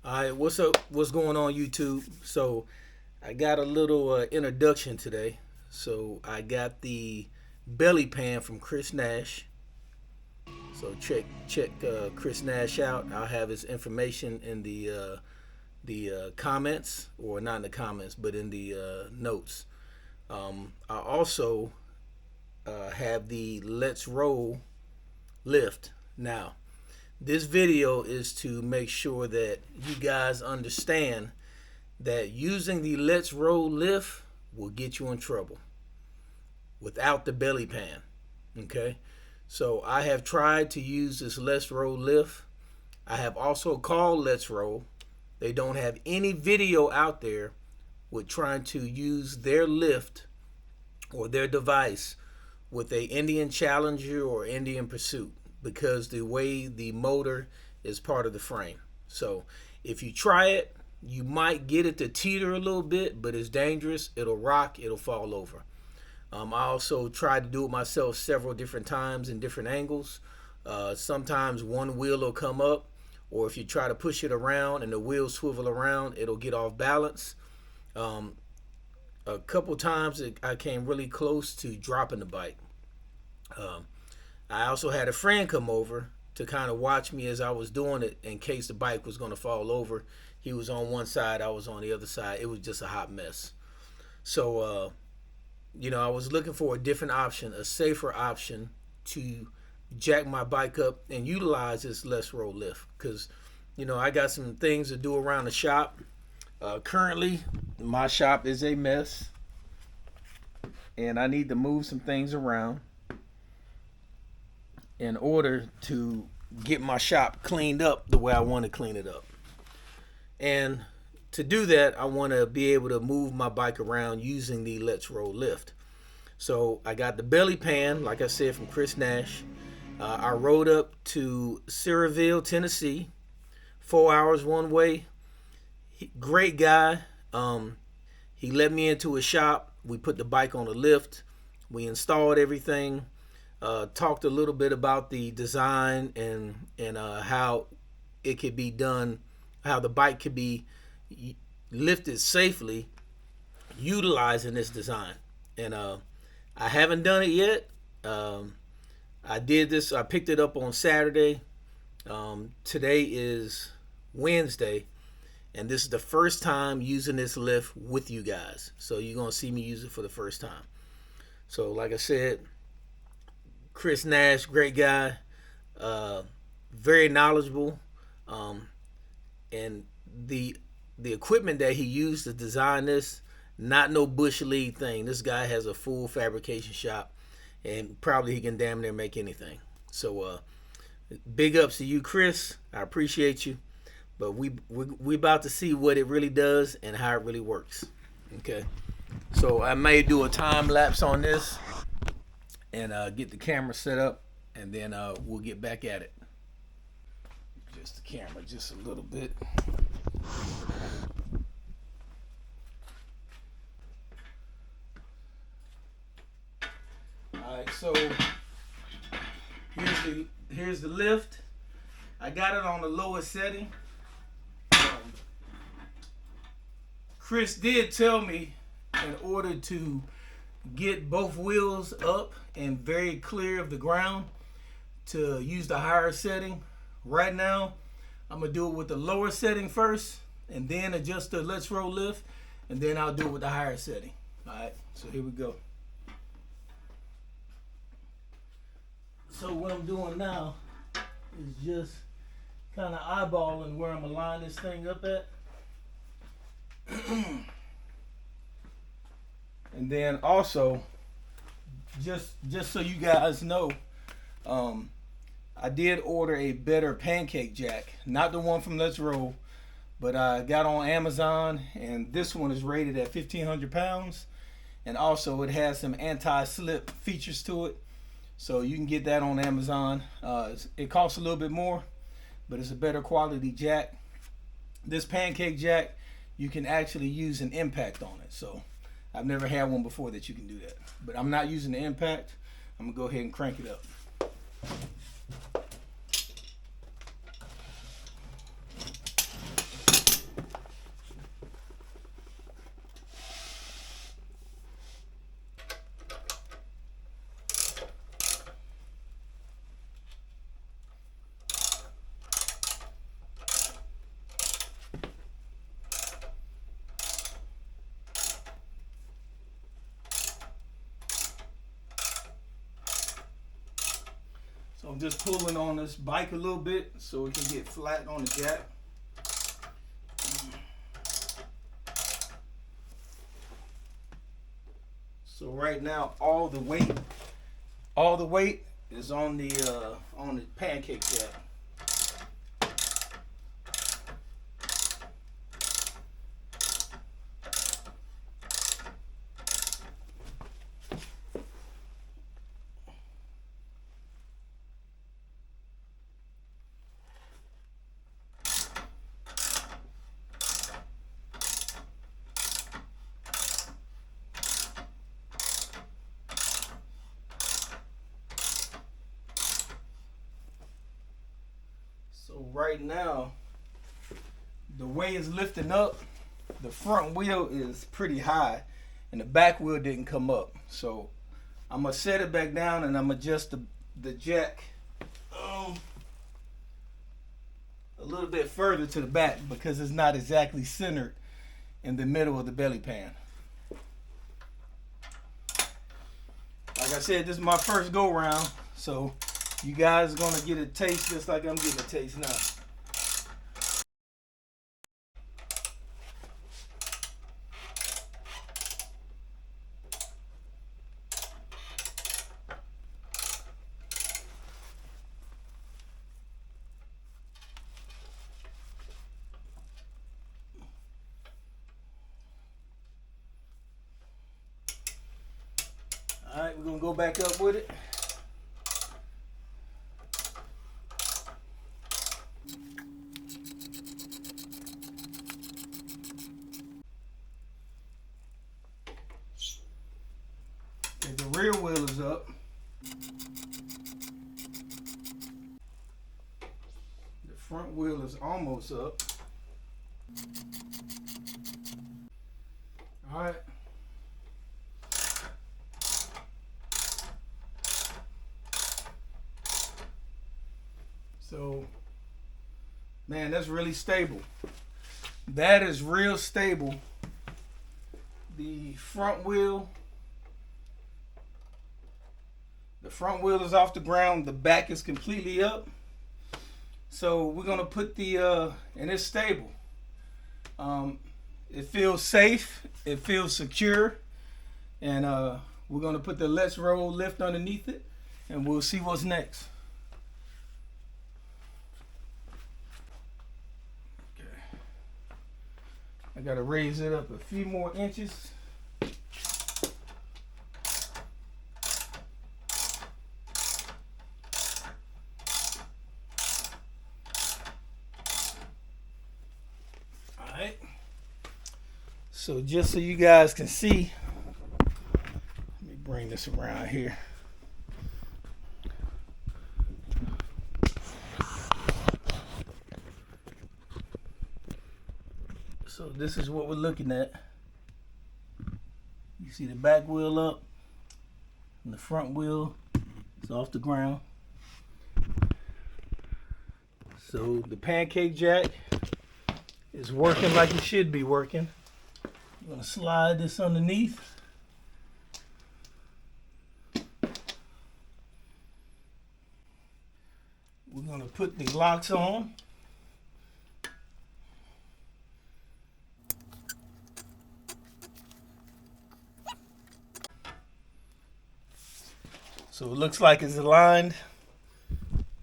All right, what's up? What's going on, YouTube? So, I got a little introduction today. So, I got the belly pan from Chris Nash. So, check Chris Nash out. I'll have his information in the comments, or not in the comments, but in the notes. I also have the Let's Roll lift. Now, this video is to make sure that you guys understand that using the Let's Roll lift will get you in trouble without the belly pan. Okay, so I have tried to use this Let's Roll lift. I have also called Let's Roll. They don't have any video out there with trying to use their lift or their device with a Indian Challenger or Indian Pursuit, because the way the motor is part of the frame. So if you try it, you might get it to teeter a little bit, but it's dangerous. It'll rock, it'll fall over. I also tried to do it myself several different times in different angles. Sometimes one wheel will come up, or if you try to push it around and the wheels swivel around, it'll get off balance. A couple times I came really close to dropping the bike. I also had a friend come over to kind of watch me as I was doing it in case the bike was going to fall over. He was on one side, I was on the other side. It was just a hot mess. So, I was looking for a different option, a safer option to jack my bike up and utilize this Let's Roll lift, because, I got some things to do around the shop. Currently, my shop is a mess, and I need to move some things around in order to get my shop cleaned up the way I want to clean it up. And to do that, I want to be able to move my bike around using the Let's Roll lift. So I got the belly pan, like I said, from Chris Nash. I rode up to Sierraville, Tennessee, 4 hours one way. Great guy. He let me into his shop. We put the bike on the lift. We installed everything. Talked a little bit about the design and how it could be done, how the bike could be lifted safely utilizing this design. And I haven't done it yet. I picked it up on Saturday. Today is Wednesday, and this is the first time using this lift with you guys. So you're going to see me use it for the first time. So like I said, Chris Nash, great guy, very knowledgeable, and the equipment that he used to design this, not no bush league thing. This guy has a full fabrication shop, and probably he can damn near make anything. So big ups to you, Chris. I appreciate you, but we about to see what it really does and how it really works. Okay, so I may do a time lapse on this and get the camera set up, and then we'll get back at it. Just the camera just a little bit. Alright, so here's the lift. I got it on the lowest setting. Chris did tell me, in order to get both wheels up and very clear of the ground, to use the higher setting. Right now, I'm gonna do it with the lower setting first, and then adjust the Let's Roll lift, and then I'll do it with the higher setting. All right, so here we go. So what I'm doing now is just kind of eyeballing where I'm gonna line this thing up at. And then also, just so you guys know, I did order a better pancake jack, not the one from Let's Roll, but I got on Amazon, and this one is rated at 1,500 pounds, and also it has some anti-slip features to it, so you can get that on Amazon. It costs a little bit more, but it's a better quality jack. This pancake jack, you can actually use an impact on it, so I've never had one before that you can do that, but I'm not using the impact. I'm gonna go ahead and crank it up. I'm just pulling on this bike a little bit so it can get flat on the jack. So right now all the weight is on the pancake jack. So right now, the way it's lifting up, the front wheel is pretty high and the back wheel didn't come up. So I'm gonna set it back down and I'm gonna adjust the jack a little bit further to the back because it's not exactly centered in the middle of the belly pan. Like I said, this is my first go round, so you guys are gonna get a taste just like I'm getting a taste now. All right, we're gonna go back up with it. Okay, the rear wheel is up. The front wheel is almost up. All right. So, man, that's really stable. That is real stable. The front wheel is off the ground. The back is completely up. So we're gonna put the and it's stable. It feels safe. It feels secure, and we're gonna put the Let's Roll lift underneath it, and we'll see what's next. I gotta raise it up a few more inches. All right. So just so you guys can see, let me bring this around here. So this is what we're looking at. You see the back wheel up and the front wheel is off the ground. So the pancake jack is working like it should be working. I'm gonna slide this underneath. We're gonna put the locks on. So it looks like it's aligned,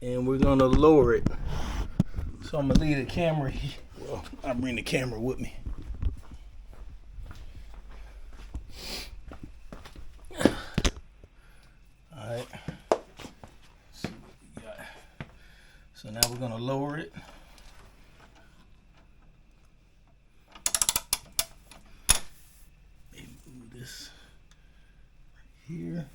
and we're gonna lower it. So I'm gonna leave the camera here. Well, I'll bring the camera with me. All right. See what we got. So now we're gonna lower it. Maybe move this right here.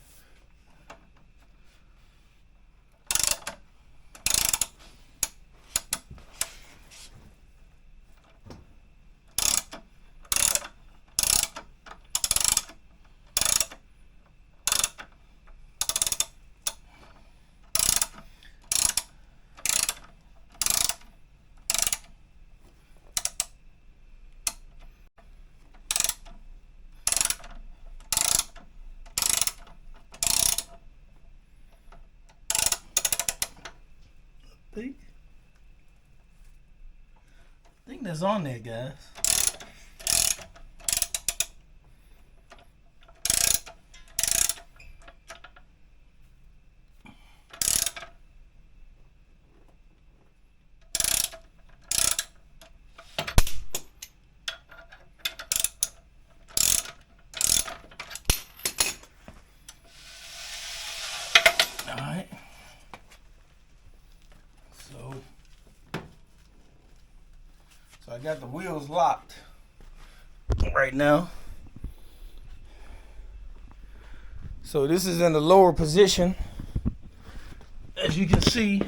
I think that's on there, guys. Alright. So I got the wheels locked right now. So this is in the lower position. As you can see,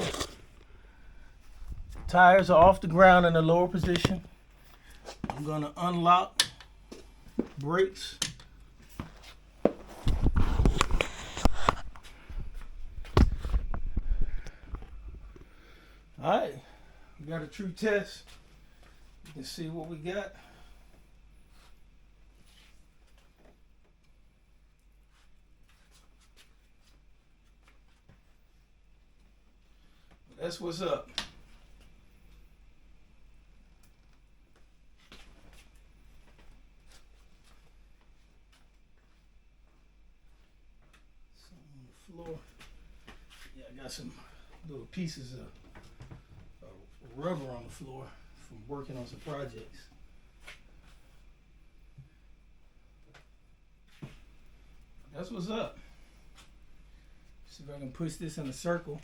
tires are off the ground in the lower position. I'm gonna unlock brakes. All right, we got a true test. You can see what we got. That's what's up. Some on the floor. Yeah, I got some little pieces of rubber on the floor from working on some projects. That's what's up. See if I can push this in a circle.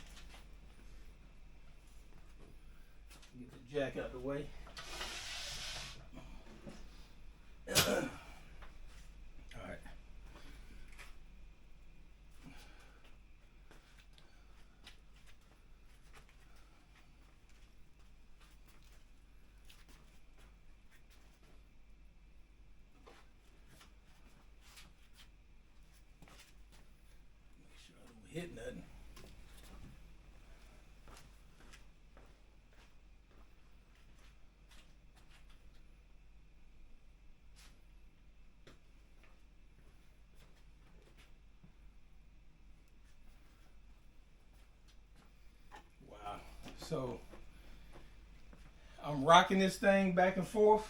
Get the jack out of the way. All right. Make sure I don't hit nothing. So I'm rocking this thing back and forth.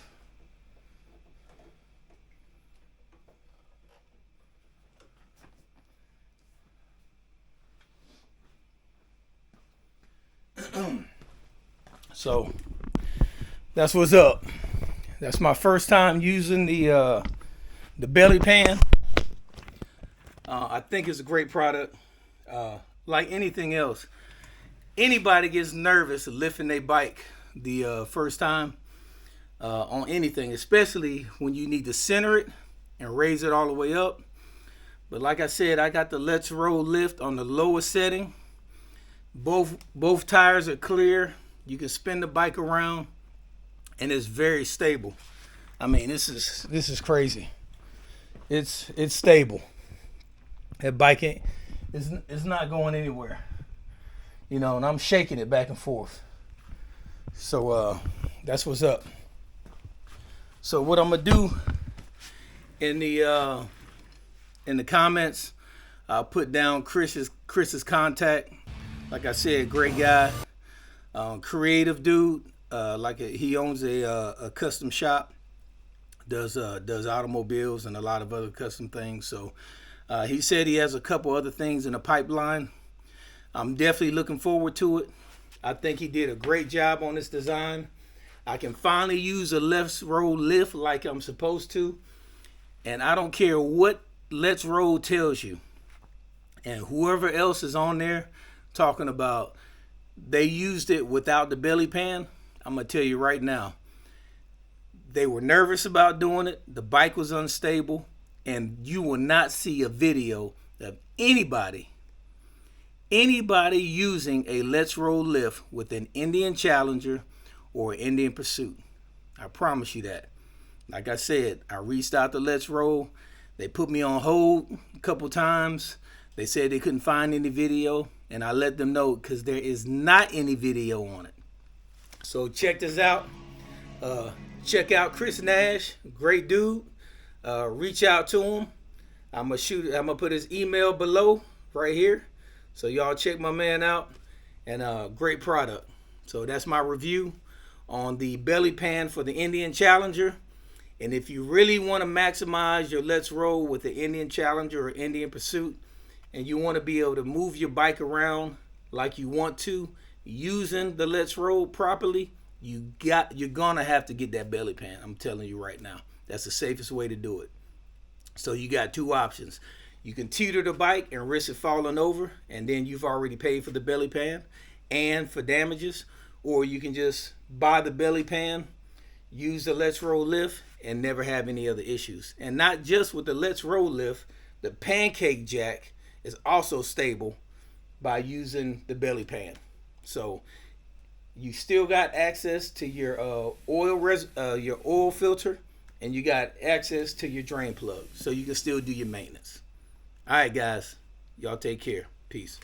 So that's what's up. That's my first time using the belly pan. I think it's a great product. Like anything else, anybody gets nervous lifting their bike the first time on anything, especially when you need to center it and raise it all the way up. But like I said, I got the Let's Roll lift on the lowest setting. Both tires are clear. You can spin the bike around, and it's very stable. I mean, this is crazy. It's stable. That bike it's not going anywhere. You know, and I'm shaking it back and forth. So that's what's up. So what I'm gonna do in the comments, I'll put down Chris's contact. Like I said, great guy, creative dude. He owns a custom shop, does automobiles and a lot of other custom things. So he said he has a couple other things in the pipeline. I'm definitely looking forward to it. I think he did a great job on this design. I can finally use a Let's Roll lift like I'm supposed to. And I don't care what Let's Roll tells you. And whoever else is on there talking about they used it without the belly pan, I'm going to tell you right now, they were nervous about doing it. The bike was unstable. And you will not see a video of anybody using a Let's Roll lift with an Indian Challenger or an Indian Pursuit. I promise you that. Like I said, I reached out to Let's Roll. They put me on hold a couple times. They said they couldn't find any video, and I let them know because there is not any video on it. So check this out. Check out Chris Nash, great dude. Reach out to him. I'm gonna put his email below right here. So y'all check my man out. and great product. So that's my review on the belly pan for the Indian Challenger. And if you really want to maximize your Let's Roll with the Indian Challenger or Indian Pursuit, and you want to be able to move your bike around like you want to using the Let's Roll properly, you're gonna have to get that belly pan. I'm telling you right now, that's the safest way to do it. So you got two options. You can teeter the bike and risk it falling over, and then you've already paid for the belly pan and for damages, or you can just buy the belly pan, use the Let's Roll lift, and never have any other issues. And not just with the Let's Roll lift, the pancake jack is also stable by using the belly pan. So you still got access to your oil filter, and you got access to your drain plug, so you can still do your maintenance. All right, guys, y'all take care. Peace.